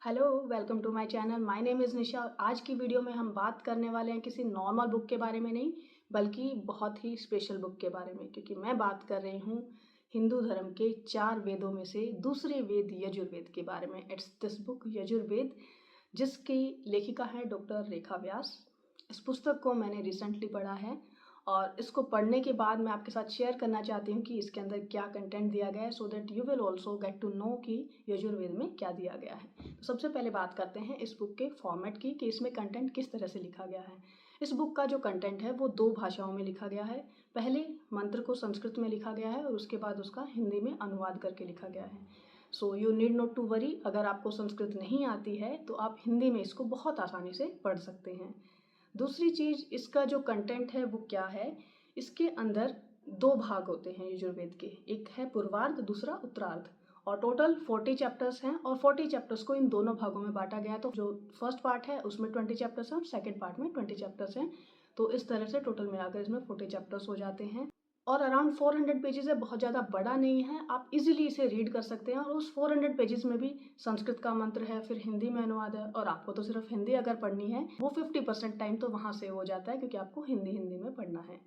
Hello, welcome to my channel. My name is Nisha. आज की video में हम बात करने वाले हैं किसी नॉर्मल बुक के बारे में नहीं, बल्कि बहुत ही स्पेशल बुक के बारे में। क्योंकि मैं बात कर रही हूँ हिंदू धर्म के 4 वेदों में से दूसरे वेद यजुर्वेद के बारे में। इट्स दिस बुक यजुर्वेद, जिसकी लेखिका है डॉक्टर रेखा व्यास। इस पुस्तक को मैंने रिसेंटली पढ़ा है और इसको पढ़ने के बाद मैं आपके साथ शेयर करना चाहती हूँ कि इसके अंदर क्या कंटेंट दिया गया है, so that you will also get to know कि यजुर्वेद में क्या दिया गया है। तो सबसे पहले बात करते हैं इस बुक के फॉर्मेट की कि इसमें कंटेंट किस तरह से लिखा गया है। इस बुक का जो कंटेंट है वो 2 भाषाओं में लिखा गया है। पहले मंत्र को संस्कृत में लिखा गया है और उसके बाद उसका हिंदी में अनुवाद करके लिखा गया है। So you need not to worry, अगर आपको संस्कृत नहीं आती है तो आप हिंदी में इसको बहुत आसानी से पढ़ सकते हैं। दूसरी चीज़, इसका जो कंटेंट है वो क्या है। इसके अंदर 2 भाग होते हैं यजुर्वेद के, एक है पूर्वार्ध, दूसरा उत्तरार्ध। और टोटल 40 चैप्टर्स हैं और 40 चैप्टर्स को इन दोनों भागों में बांटा गया है। तो जो फर्स्ट पार्ट है उसमें 20 चैप्टर्स हैं और सेकंड पार्ट में 20 चैप्टर्स हैं। तो इस तरह से टोटल मिलाकर इसमें 40 चैप्टर्स हो जाते हैं और अराउंड 400 पेजेस है। बहुत ज़्यादा बड़ा नहीं है, आप इजीली इसे रीड कर सकते हैं। और उस 400 पेजेस में भी संस्कृत का मंत्र है, फिर हिंदी में अनुवाद है, और आपको तो सिर्फ हिंदी अगर पढ़नी है वो 50% टाइम तो वहाँ से हो जाता है, क्योंकि आपको हिंदी में पढ़ना है।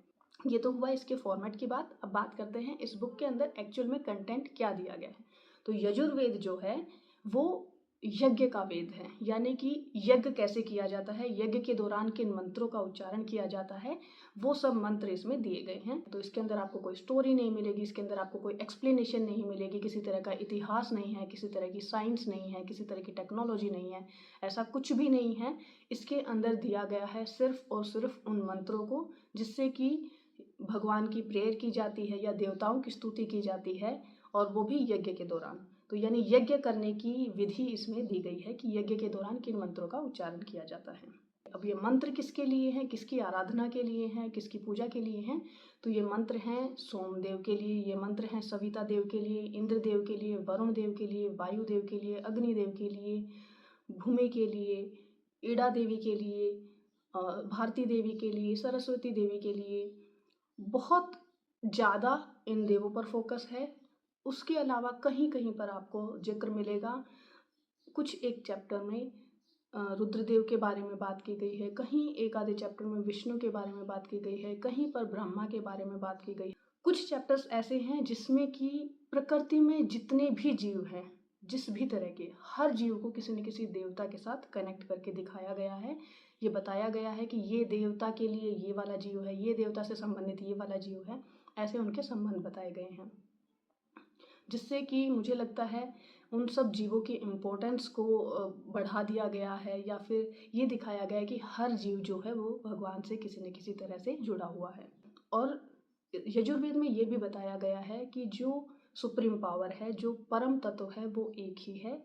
ये तो हुआ इसके फॉर्मेट की बात। अब बात करते हैं इस बुक के अंदर एक्चुअल में कंटेंट क्या दिया गया है। तो यजुर्वेद जो है वो यज्ञ का वेद है, यानी कि यज्ञ कैसे किया जाता है, यज्ञ के दौरान किन मंत्रों का उच्चारण किया जाता है, वो सब मंत्र इसमें दिए गए हैं। तो इसके अंदर आपको कोई स्टोरी नहीं मिलेगी, इसके अंदर आपको कोई एक्सप्लेनेशन नहीं मिलेगी, किसी तरह का इतिहास नहीं है, किसी तरह की साइंस नहीं है, किसी तरह की टेक्नोलॉजी नहीं है, ऐसा कुछ भी नहीं है। इसके अंदर दिया गया है सिर्फ और सिर्फ उन मंत्रों को जिससे कि भगवान की प्रेयर की जाती है या देवताओं की स्तुति की जाती है, और वो भी यज्ञ के दौरान। तो यानी यज्ञ करने की विधि इसमें दी गई है कि यज्ञ के दौरान किन मंत्रों का उच्चारण किया जाता है। अब ये मंत्र किसके लिए हैं, किसकी आराधना के लिए हैं, किसकी पूजा के लिए हैं। तो ये मंत्र हैं सोमदेव के लिए, ये मंत्र हैं सविता देव के लिए, इंद्र देव के लिए, वरुण देव के लिए, वायु देव के लिए, अग्नि देव के लिए, भूमि के लिए, ईड़ा देवी के लिए, भारती देवी के लिए, सरस्वती देवी के लिए। बहुत ज़्यादा इन देवों पर फोकस है। उसके अलावा कहीं कहीं पर आपको जिक्र मिलेगा, कुछ एक चैप्टर में रुद्रदेव के बारे में बात की गई है, कहीं एक आधे चैप्टर में विष्णु के बारे में बात की गई है, कहीं पर ब्रह्मा के बारे में बात की गई है। कुछ चैप्टर्स ऐसे हैं जिसमें कि प्रकृति में जितने भी जीव हैं, जिस भी तरह के, हर जीव को किसी न किसी देवता के साथ कनेक्ट करके दिखाया गया है। ये बताया गया है कि ये देवता के लिए ये वाला जीव है, ये देवता से संबंधित ये वाला जीव है, ऐसे उनके संबंध बताए गए हैं। जिससे कि मुझे लगता है उन सब जीवों की इम्पोर्टेंस को बढ़ा दिया गया है, या फिर ये दिखाया गया है कि हर जीव जो है वो भगवान से किसी न किसी तरह से जुड़ा हुआ है। और यजुर्वेद में ये भी बताया गया है कि जो सुप्रीम पावर है, जो परम तत्व है, वो एक ही है,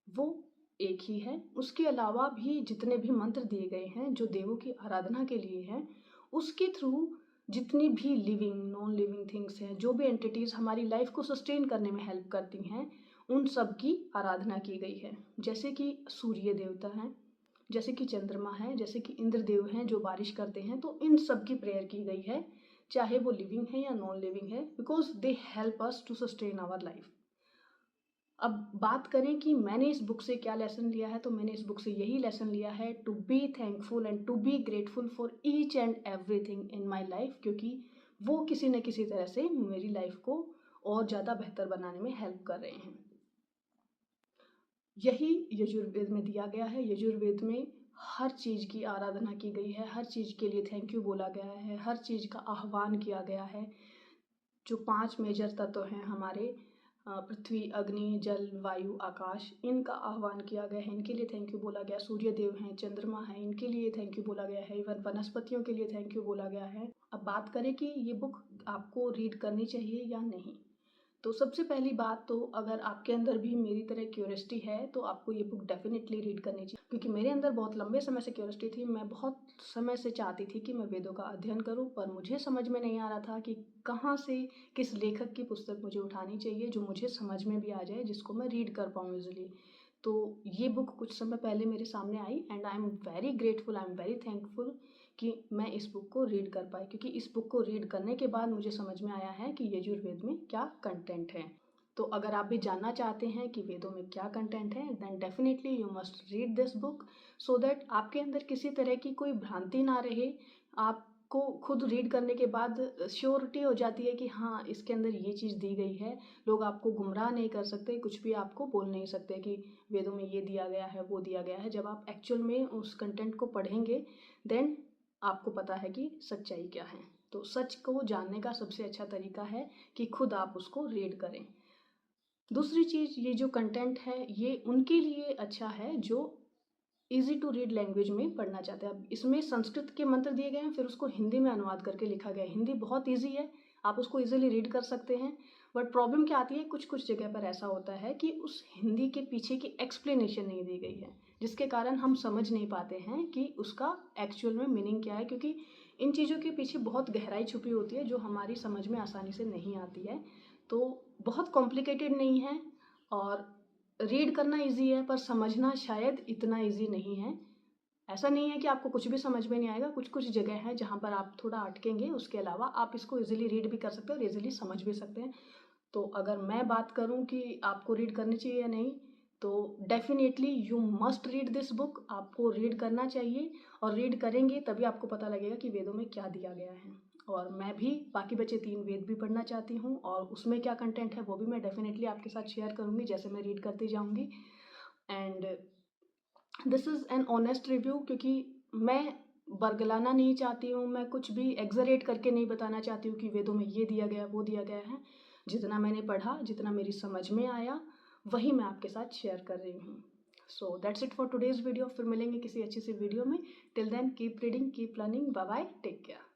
वो एक ही है। उसके अलावा भी जितने भी मंत्र दिए गए हैं जो देवों की आराधना के लिए हैं, उसके थ्रू जितनी भी लिविंग नॉन लिविंग थिंग्स हैं, जो भी एंटिटीज़ हमारी लाइफ को सस्टेन करने में हेल्प करती हैं, उन सब की आराधना की गई है। जैसे कि सूर्य देवता हैं, जैसे कि चंद्रमा है, जैसे कि इंद्र देव हैं जो बारिश करते हैं, तो इन सब की प्रेयर की गई है, चाहे वो लिविंग है या नॉन लिविंग है, because they help us to sustain our life. अब बात करें कि मैंने इस बुक से क्या लेसन लिया है, तो मैंने इस बुक से यही लेसन लिया है, to be thankful and to be grateful for each and everything in my life, क्योंकि वो किसी न किसी तरह से मेरी लाइफ को और ज़्यादा बेहतर बनाने में हेल्प कर रहे हैं। यही यजुर्वेद में दिया गया है। यजुर्वेद में हर चीज़ की आराधना की गई है, हर चीज़ के लिए थैंक यू बोला गया है, हर चीज़ का आह्वान किया गया है। जो 5 मेजर तत्व हैं हमारे, पृथ्वी, अग्नि, जल, वायु, आकाश, इनका आह्वान किया गया है, इनके लिए थैंक यू बोला गया। सूर्य देव हैं, चंद्रमा है, इनके लिए थैंक यू बोला गया है, इवन वनस्पतियों के लिए थैंक यू बोला गया है। अब बात करें कि ये बुक आपको रीड करनी चाहिए या नहीं। तो सबसे पहली बात तो, अगर आपके अंदर भी मेरी तरह क्यूरियोसिटी है तो आपको ये बुक डेफिनेटली रीड करनी चाहिए, क्योंकि मेरे अंदर बहुत लंबे समय से क्यूरियोसिटी थी। मैं बहुत समय से चाहती थी कि मैं वेदों का अध्ययन करूं, पर मुझे समझ में नहीं आ रहा था कि कहाँ से, किस लेखक की पुस्तक मुझे उठानी चाहिए जो मुझे समझ में भी आ जाए, जिसको मैं रीड कर पाऊँ ईजिली। तो ये बुक कुछ समय पहले मेरे सामने आई and I am very grateful, I am very thankful कि मैं इस बुक को रीड कर पाई, क्योंकि इस बुक को रीड करने के बाद मुझे समझ में आया है कि यजुर्वेद में क्या कंटेंट है। तो अगर आप भी जानना चाहते हैं कि वेदों में क्या कंटेंट है, then definitely you must read this book so that आपके अंदर किसी तरह की कोई भ्रांति ना रहे। आपको खुद रीड करने के बाद श्योरिटी हो जाती है कि हाँ, इसके अंदर ये चीज़ दी गई है। लोग आपको गुमराह नहीं कर सकते, कुछ भी आपको बोल नहीं सकते कि वेदों में ये दिया गया है, वो दिया गया है। जब आप एक्चुअल में उस कंटेंट को पढ़ेंगे देन आपको पता है कि सच्चाई क्या है। तो सच को जानने का सबसे अच्छा तरीका है कि खुद आप उसको रीड करें। दूसरी चीज़, ये जो कंटेंट है ये उनके लिए अच्छा है जो ईज़ी टू रीड लैंग्वेज में पढ़ना चाहते हैं। अब इसमें संस्कृत के मंत्र दिए गए हैं, फिर उसको हिंदी में अनुवाद करके लिखा गया है। हिंदी बहुत ईज़ी है, आप उसको ईज़िली रीड कर सकते हैं। बट प्रॉब्लम क्या आती है, कुछ-कुछ जगह पर ऐसा होता है कि उस हिंदी के पीछे की एक्सप्लेनेशन नहीं दी गई है, जिसके कारण हम समझ नहीं पाते हैं कि उसका एक्चुअल में मीनिंग क्या है, क्योंकि इन चीज़ों के पीछे बहुत गहराई छुपी होती है जो हमारी समझ में आसानी से नहीं आती है। तो बहुत कॉम्प्लिकेटेड नहीं है और रीड करना ईज़ी है, पर समझना शायद इतना ईज़ी नहीं है। ऐसा नहीं है कि आपको कुछ भी समझ में नहीं आएगा, कुछ-कुछ जगह है जहाँ पर आप थोड़ा अटकेंगे, उसके अलावा आप इसको ईज़िली रीड भी कर सकते हैं और ईज़िली समझ भी सकते हैं। तो अगर मैं बात करूँ कि आपको रीड करनी चाहिए या नहीं, तो definitely you must read this book. आपको रीड करना चाहिए और रीड करेंगे तभी आपको पता लगेगा कि वेदों में क्या दिया गया है। और मैं भी बाकी बचे 3 वेद भी पढ़ना चाहती हूँ और उसमें क्या कंटेंट है वो भी मैं डेफ़िनेटली आपके साथ शेयर करूँगी जैसे मैं रीड करती जाऊँगी। And this is an honest review, क्योंकि मैं बरगलाना नहीं चाहती हूँ, मैं कुछ भी एग्ज़ैरेट करके नहीं बताना चाहती हूँ कि वेदों में ये दिया गया, वो दिया गया है। जितना मैंने पढ़ा, जितना मेरी समझ में आया, वही मैं आपके साथ शेयर कर रही हूँ। So that's it for today's video. फिर मिलेंगे किसी अच्छी सी वीडियो में। Till then keep reading, keep learning. Bye bye, take care.